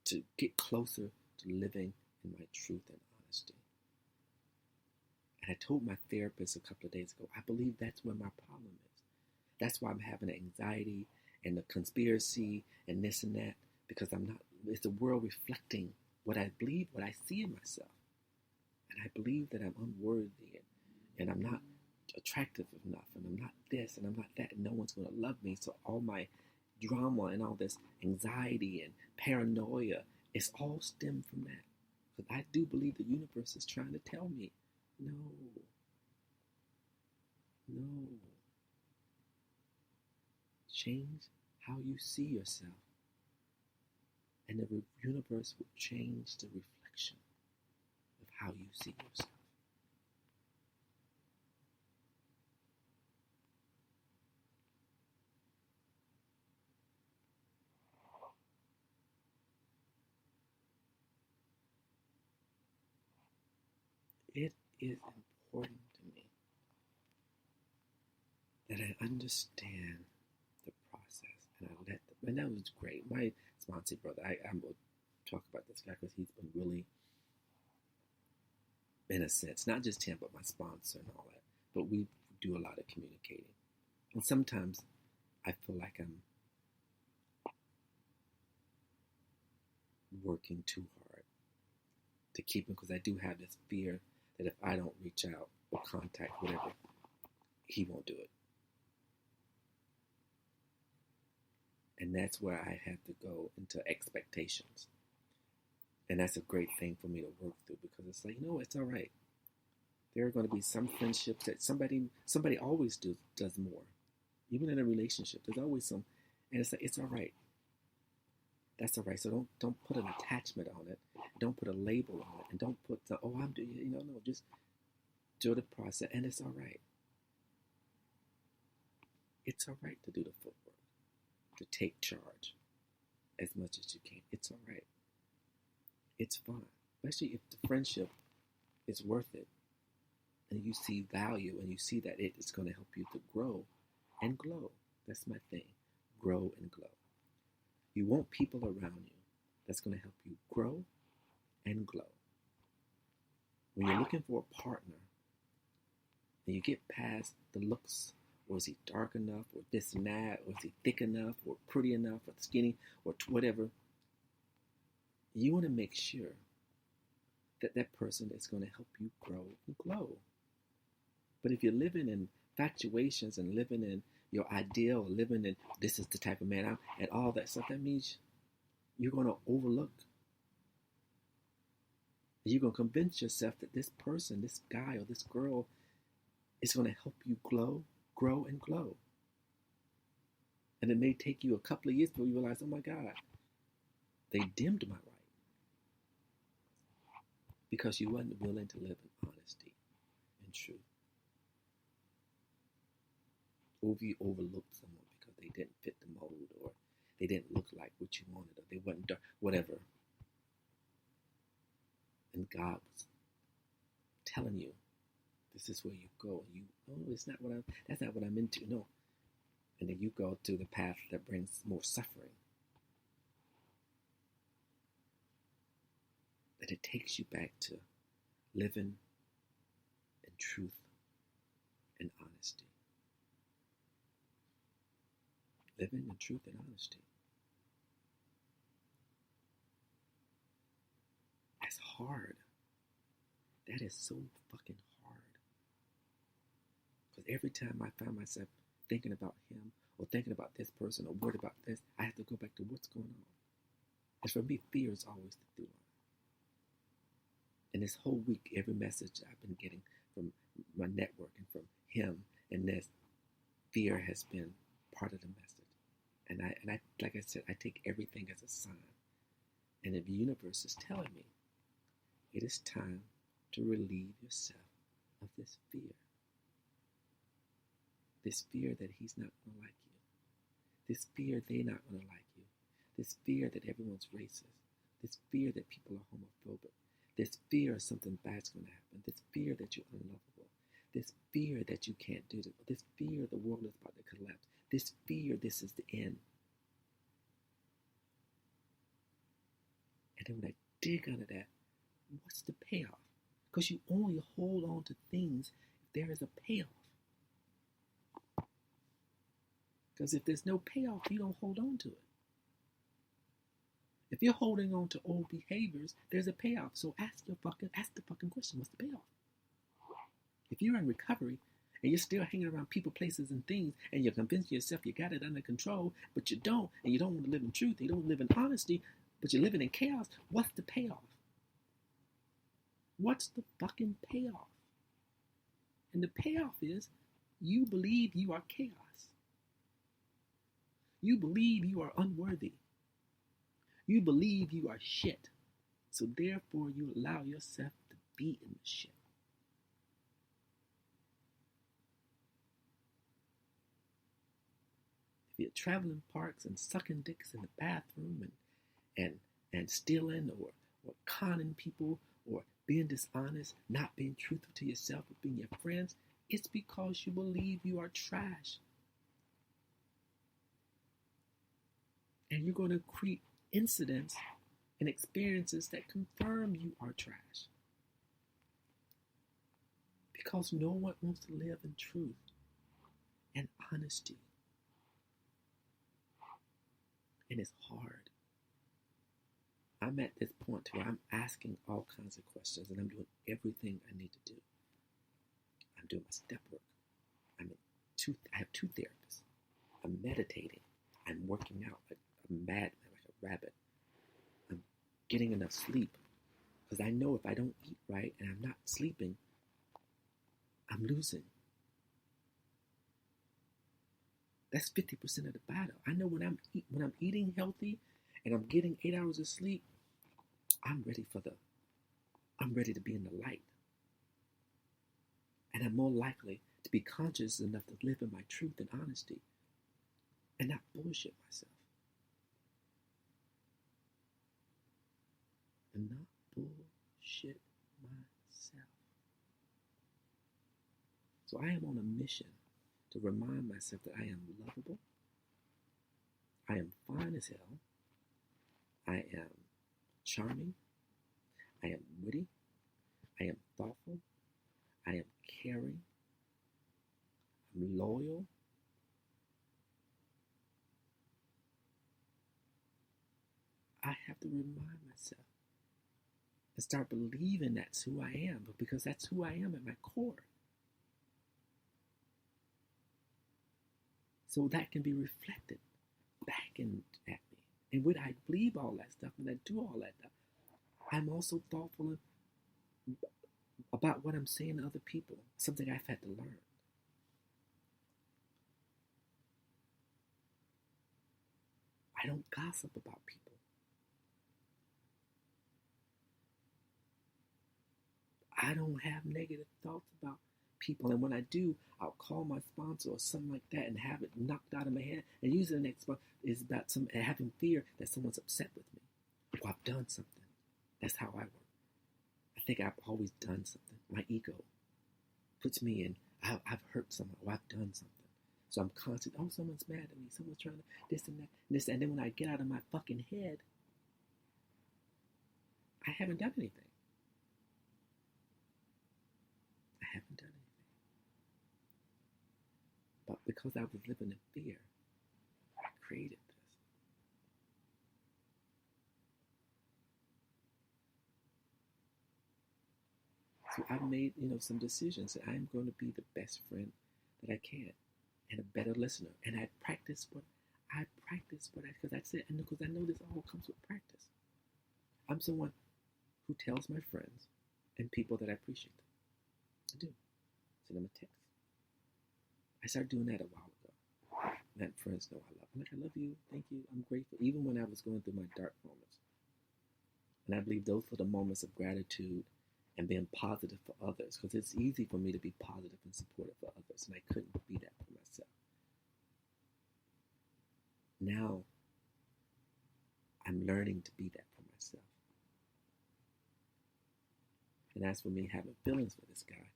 to get closer to living in my truth and honesty. And I told my therapist a couple of days ago, I believe that's where my problem is. That's why I'm having anxiety and the conspiracy and this and that, because I'm not, it's the world reflecting what I believe, what I see in myself. And I believe that I'm unworthy and I'm not attractive enough and I'm not this and I'm not that and no one's going to love me. So all my drama and all this anxiety and paranoia, it's all stemmed from that. Because I do believe the universe is trying to tell me, no, no. Change how you see yourself. And the universe will change the reflection of how you see yourself. It is important to me that I understand the process and I let them, and that was great. My sponsor brother, I'm going to talk about this guy because he's been really, in a sense, not just him, but my sponsor and all that. But we do a lot of communicating. And sometimes I feel like I'm working too hard to keep him because I do have this fear that if I don't reach out or contact whatever, he won't do it. And that's where I have to go into expectations. And that's a great thing for me to work through because it's like, it's all right. There are going to be some friendships that somebody always does more. Even in a relationship, there's always some, and it's like, it's all right. That's all right. So don't put an attachment on it. Don't put a label on it. And don't put I'm doing, no, just do the process. And it's all right. It's all right to do the footwork, to take charge as much as you can. It's all right. It's fine. Especially if the friendship is worth it and you see value and you see that it is going to help you to grow and glow. That's my thing. Grow and glow. You want people around you that's going to help you grow and glow. When you're looking for a partner and you get past the looks, or is he dark enough, or this and that, or is he thick enough, or pretty enough, or skinny, or whatever, you want to make sure that that person is going to help you grow and glow. But if you're living in infatuations and living in your ideal, or living in this is the type of man I'm, and all that stuff, that means you're going to overlook. You're going to convince yourself that this person, this guy or this girl is going to help you glow, grow, and glow. And it may take you a couple of years before you realize, oh my God, they dimmed my light. Because you wasn't willing to live in honesty and truth. Or you overlooked someone because they didn't fit the mold, or they didn't look like what you wanted, or they wasn't dark, whatever. And God was telling you, this is where you go. And that's not what I'm into. No. And then you go to the path that brings more suffering. That it takes you back to living in truth and honesty. Living in truth and honesty. That's hard. That is so fucking hard. Because every time I find myself thinking about him or thinking about this person or worried about this, I have to go back to what's going on. And for me, fear is always the through line. And this whole week, every message I've been getting from my network and from him and this, fear has been part of the message. And I, like I said, I take everything as a sign. And the universe is telling me, it is time to relieve yourself of this fear. This fear that he's not going to like you. This fear they're not going to like you. This fear that everyone's racist. This fear that people are homophobic. This fear of something bad's going to happen. This fear that you're unlovable. This fear that you can't do this. This fear the world is about to collapse. This fear this is the end. And then when I dig under that, what's the payoff? Because you only hold on to things if there is a payoff. Because if there's no payoff, you don't hold on to it. If you're holding on to old behaviors, there's a payoff. So ask the fucking question, what's the payoff? If you're in recovery and you're still hanging around people, places, and things, and you're convincing yourself you got it under control, but you don't, and you don't want to live in truth, you don't want to live in honesty, but you're living in chaos, what's the payoff? What's the fucking payoff? And the payoff is you believe you are chaos. You believe you are unworthy. You believe you are shit. So therefore you allow yourself to be in the shit. If you're traveling parks and sucking dicks in the bathroom and stealing or conning people or being dishonest, not being truthful to yourself or being your friends, it's because you believe you are trash. And you're going to create incidents and experiences that confirm you are trash. Because no one wants to live in truth and honesty. And it's hard. I'm at this point where I'm asking all kinds of questions and I'm doing everything I need to do. I'm doing my step work. I have 2 therapists. I'm meditating. I'm working out like a madman, like a rabbit. I'm getting enough sleep because I know if I don't eat right and I'm not sleeping, I'm losing. That's 50% of the battle. I know when I'm eating healthy and I'm getting 8 hours of sleep, I'm ready to be in the light. And I'm more likely to be conscious enough to live in my truth and honesty and not bullshit myself. And not bullshit myself. So I am on a mission to remind myself that I am lovable. I am fine as hell. I am charming. I am witty. I am thoughtful. I am caring. I'm loyal. I have to remind myself and start believing that's who I am, but because that's who I am at my core. So that can be reflected back at me. And when I believe all that stuff and I do all that stuff, I'm also thoughtful about what I'm saying to other people, something I've had to learn. I don't gossip about people. I don't have negative thoughts about people. And when I do, I'll call my sponsor or something like that and have it knocked out of my head. And usually the next one is about having fear that someone's upset with me. Or I've done something. That's how I work. I think I've always done something. My ego puts me in, I've hurt someone or I've done something. So I'm constantly, someone's mad at me. Someone's trying to this and that. And this. And then when I get out of my fucking head, I haven't done anything. I haven't done anything. But because I was living in fear, I created this. So I've made, some decisions that I'm going to be the best friend that I can and a better listener. And I practice what because I said, and because I know this all comes with practice. I'm someone who tells my friends and people that I appreciate them. I do. Send them a text. I started doing that a while ago. Letting friends know I love them. I love you. Thank you. I'm grateful. Even when I was going through my dark moments. And I believe those were the moments of gratitude and being positive for others. Because it's easy for me to be positive and supportive for others. And I couldn't be that for myself. Now, I'm learning to be that for myself. And as for me having feelings for this guy,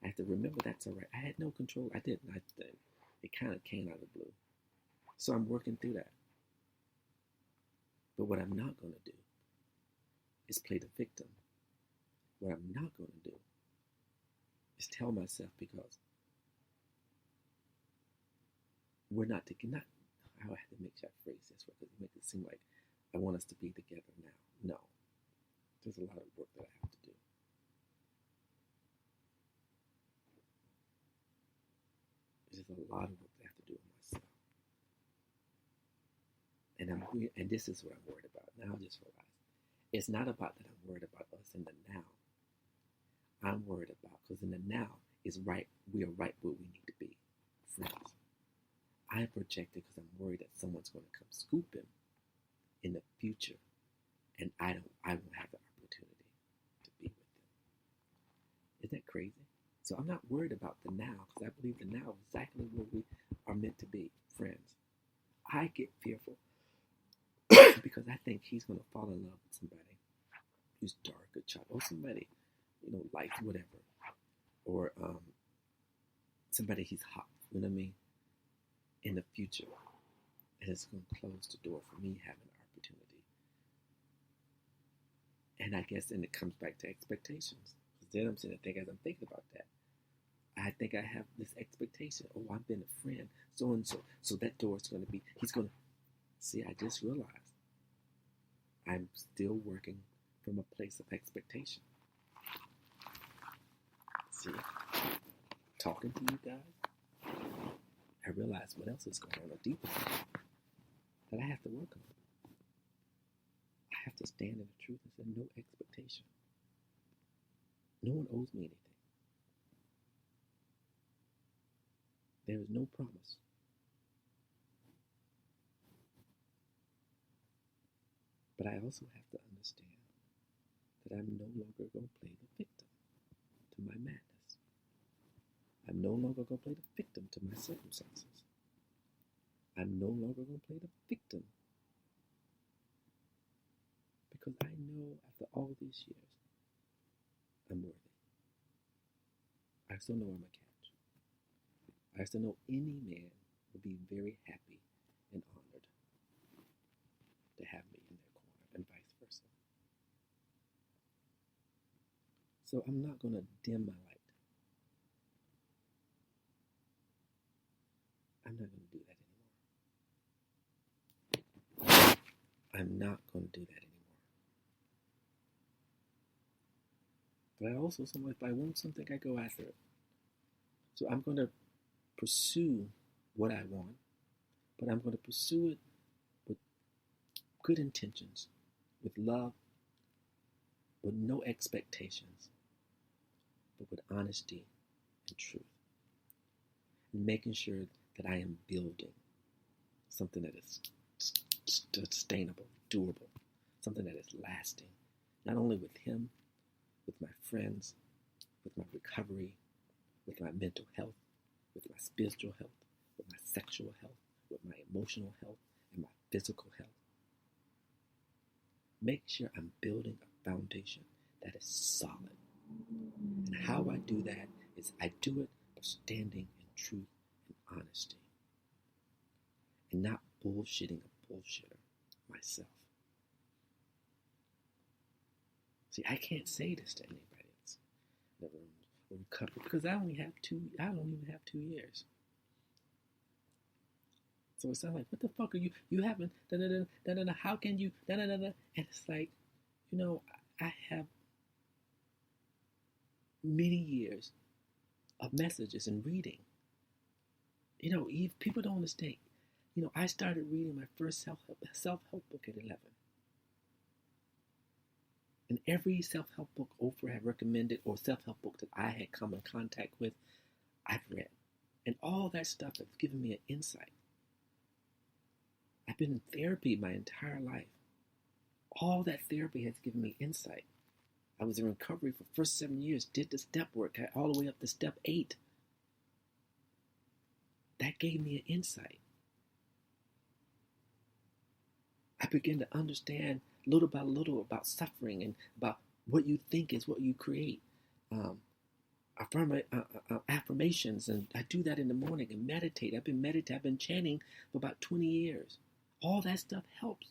I have to remember that's all right. I had no control. I didn't. It kind of came out of the blue. So I'm working through that. But what I'm not going to do is play the victim. What I'm not going to do is tell myself, because we're not together. Not how I have to make sure I phrase this, because it makes it seem like I want us to be together now. No, there's a lot of work that I have to do. There's a lot of work that I have to do with myself. And this is what I'm worried about. Now I just realized it's not about that I'm worried about us in the now. I'm worried about, because in the now is right, we are right where we need to be, friends. I'm projected because I'm worried that someone's going to come scoop him in the future, and I won't have the opportunity to be with them. Isn't that crazy? So I'm not worried about the now, because I believe the now is exactly where we are meant to be, friends. I get fearful because I think he's going to fall in love with somebody who's dark or child, or somebody, like whatever, or somebody he's hot, you know what I mean, in the future, and it's going to close the door for me having an opportunity. And I guess then it comes back to expectations, because then I'm sitting there as I'm thinking about that, I think I have this expectation. Oh, I've been a friend, so and so. So that door is going to be, he's going to, see, I just realized I'm still working from a place of expectation. See, talking to you guys, I realize what else is going on a deeper level that I have to work on. I have to stand in the truth and say no expectation. No one owes me anything. There is no promise. But I also have to understand that I'm no longer going to play the victim to my madness. I'm no longer going to play the victim to my circumstances. I'm no longer going to play the victim, because I know after all these years, I'm worthy. I still know I'm a catch. I still know any man would be very happy and honored to have me in their corner, and vice versa. So I'm not going to dim my light. I'm not going to do that anymore. I'm not going to do that anymore. But I also, if I want something, I go after it. So I'm going to pursue what I want, but I'm going to pursue it with good intentions, with love, with no expectations, but with honesty and truth. And making sure that I am building something that is sustainable, durable, something that is lasting, not only with him, with my friends, with my recovery, with my mental health, with my spiritual health, with my sexual health, with my emotional health, and my physical health. Make sure I'm building a foundation that is solid. And how I do that is I do it by standing in truth and honesty, and not bullshitting a bullshitter myself. See, I can't say this to anybody else in the room or recovery, because I don't even have 2 years. So it sounds like, what the fuck are you haven't, how can you, and it's like, I have many years of messages and reading. People don't understand. I started reading my first self-help book at 11. And every self-help book Oprah had recommended, or self-help book that I had come in contact with, I've read. And all that stuff has given me an insight. I've been in therapy my entire life. All that therapy has given me insight. I was in recovery for the first 7 years, did the step work, all the way up to step 8. That gave me an insight. I began to understand little by little about suffering and about what you think is what you create. Affirmations, and I do that in the morning and meditate. I've been chanting for about 20 years. All that stuff helps.